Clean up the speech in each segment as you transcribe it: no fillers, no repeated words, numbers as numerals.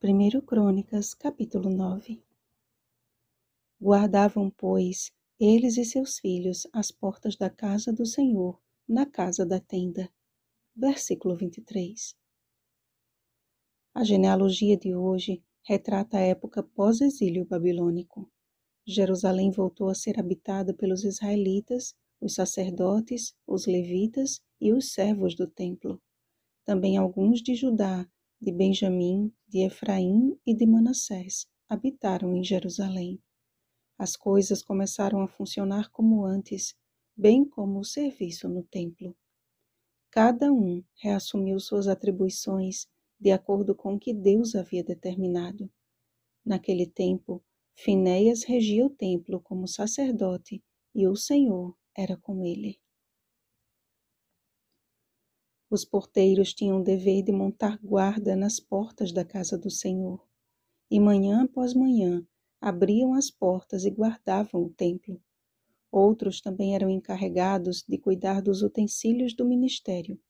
1 Crônicas, capítulo 9. Guardavam, pois, eles e seus filhos as portas da casa do Senhor, na casa da tenda. Versículo 23. A genealogia de hoje retrata a época pós-exílio babilônico. Jerusalém voltou a ser habitada pelos israelitas, os sacerdotes, os levitas e os servos do templo. Também alguns de Judá, de Benjamim, de Efraim e de Manassés habitaram em Jerusalém. As coisas começaram a funcionar como antes, bem como o serviço no templo. Cada um reassumiu suas atribuições de acordo com o que Deus havia determinado. Naquele tempo, Finéias regia o templo como sacerdote e o Senhor era com ele. Os porteiros tinham o dever de montar guarda nas portas da casa do Senhor, e manhã após manhã abriam as portas e guardavam o templo. Outros também eram encarregados de cuidar dos utensílios do ministério,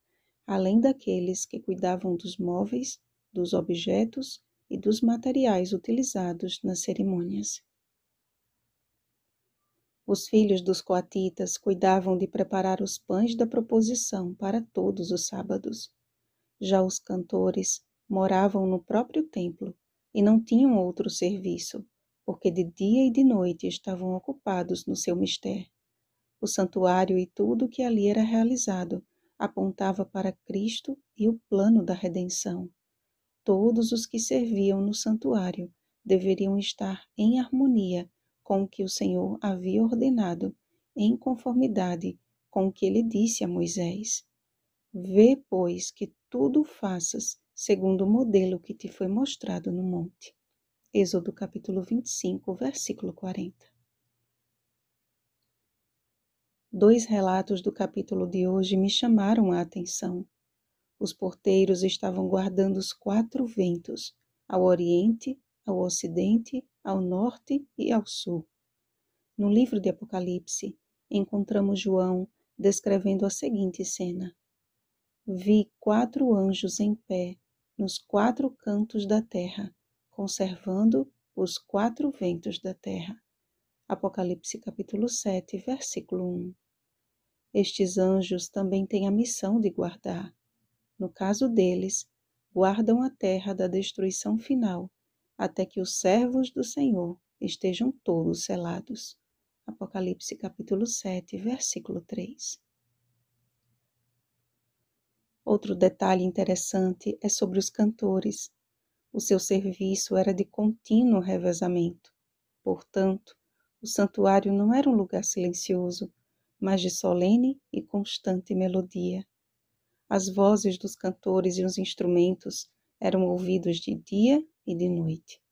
além daqueles que cuidavam dos móveis, dos objetos e dos materiais utilizados nas cerimônias. Os filhos dos coatitas cuidavam de preparar os pães da proposição para todos os sábados. Já os cantores moravam no próprio templo e não tinham outro serviço, porque de dia e de noite estavam ocupados no seu mistério. O santuário e tudo o que ali era realizado apontava para Cristo e o plano da redenção. Todos os que serviam no santuário deveriam estar em harmonia com o que o Senhor havia ordenado, em conformidade com o que ele disse a Moisés. Vê, pois, que tudo faças segundo o modelo que te foi mostrado no monte. Êxodo capítulo 25, versículo 40. Dois relatos do capítulo de hoje me chamaram a atenção. Os porteiros estavam guardando os 4 ventos, ao oriente, ao ocidente, ao norte e ao sul. No livro de Apocalipse, encontramos João descrevendo a seguinte cena. Vi 4 anjos em pé, nos 4 cantos da terra, conservando os 4 ventos da terra. Apocalipse capítulo 7, versículo 1. Estes anjos também têm a missão de guardar. No caso deles, guardam a terra da destruição final, até que os servos do Senhor estejam todos selados. Apocalipse capítulo 7, versículo 3. Outro detalhe interessante é sobre os cantores. O seu serviço era de contínuo revezamento. Portanto, o santuário não era um lugar silencioso, mas de solene e constante melodia. As vozes dos cantores e os instrumentos eram ouvidos de dia e de noite.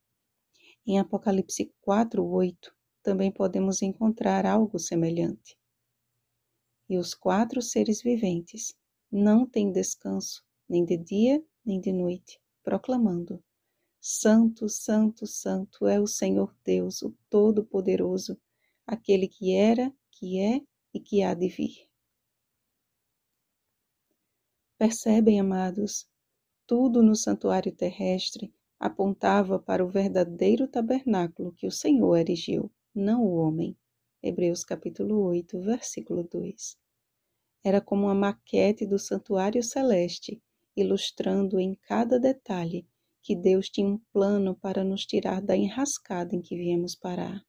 Em Apocalipse 4:8, também podemos encontrar algo semelhante. E os 4 seres viventes não têm descanso, nem de dia, nem de noite, proclamando: Santo, Santo, Santo é o Senhor Deus, o Todo-Poderoso, aquele que era, que é e que há de vir. Percebem, amados, tudo no santuário terrestre apontava para o verdadeiro tabernáculo que o Senhor erigiu, não o homem. Hebreus capítulo 8, versículo 2. Era como uma maquete do santuário celeste, ilustrando em cada detalhe que Deus tinha um plano para nos tirar da enrascada em que viemos parar.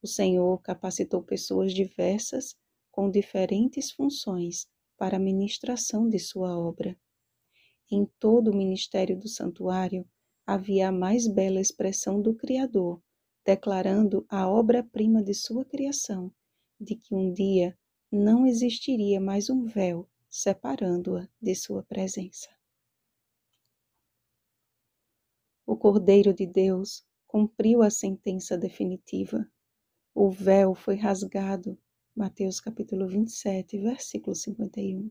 O Senhor capacitou pessoas diversas com diferentes funções para a ministração de sua obra. Em todo o ministério do santuário havia a mais bela expressão do Criador, declarando a obra-prima de sua criação, de que um dia não existiria mais um véu separando-a de sua presença. O Cordeiro de Deus cumpriu a sentença definitiva. O véu foi rasgado, Mateus capítulo 27, versículo 51.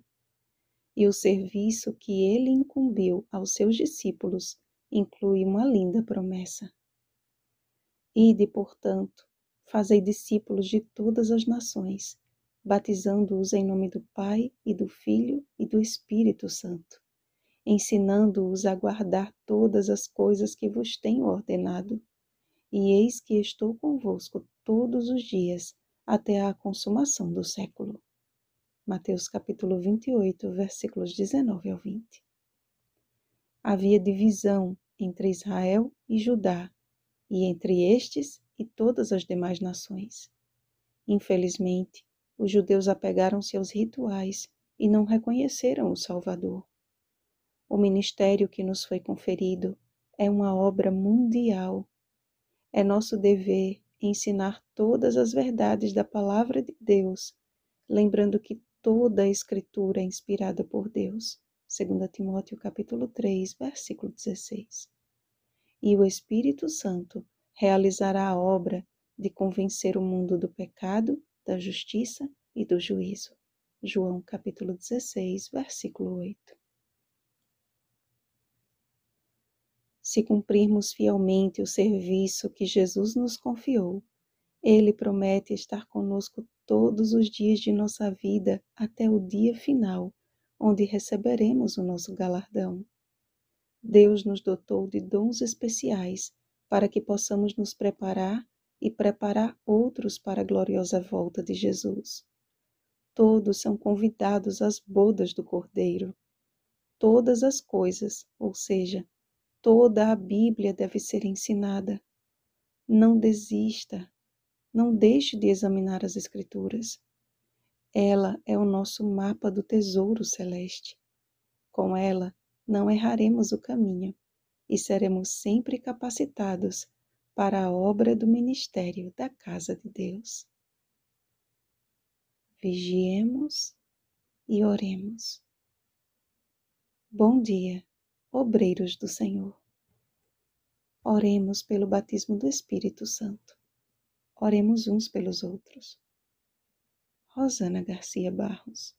E o serviço que ele incumbiu aos seus discípulos inclui uma linda promessa. Ide, portanto, fazei discípulos de todas as nações, batizando-os em nome do Pai e do Filho e do Espírito Santo, ensinando-os a guardar todas as coisas que vos tenho ordenado. E eis que estou convosco todos os dias, até a consumação do século. Mateus capítulo 28, versículos 19 ao 20. Havia divisão entre Israel e Judá, e entre estes e todas as demais nações. Infelizmente, os judeus apegaram-se aos rituais e não reconheceram o Salvador. O ministério que nos foi conferido é uma obra mundial. É nosso dever ensinar todas as verdades da Palavra de Deus, lembrando que toda a Escritura é inspirada por Deus. 2 Timóteo capítulo 3, versículo 16. E o Espírito Santo realizará a obra de convencer o mundo do pecado, da justiça e do juízo. João capítulo 16, versículo 8. Se cumprirmos fielmente o serviço que Jesus nos confiou, Ele promete estar conosco todos os dias de nossa vida até o dia final, onde receberemos o nosso galardão. Deus nos dotou de dons especiais para que possamos nos preparar e preparar outros para a gloriosa volta de Jesus. Todos são convidados às bodas do Cordeiro. Todas as coisas, ou seja, toda a Bíblia deve ser ensinada. Não desista, não deixe de examinar as Escrituras. Ela é o nosso mapa do tesouro celeste. Com ela, não erraremos o caminho e seremos sempre capacitados para a obra do ministério da casa de Deus. Vigiemos e oremos. Bom dia, obreiros do Senhor. Oremos pelo batismo do Espírito Santo. Oremos uns pelos outros. Rosana Garcia Barros.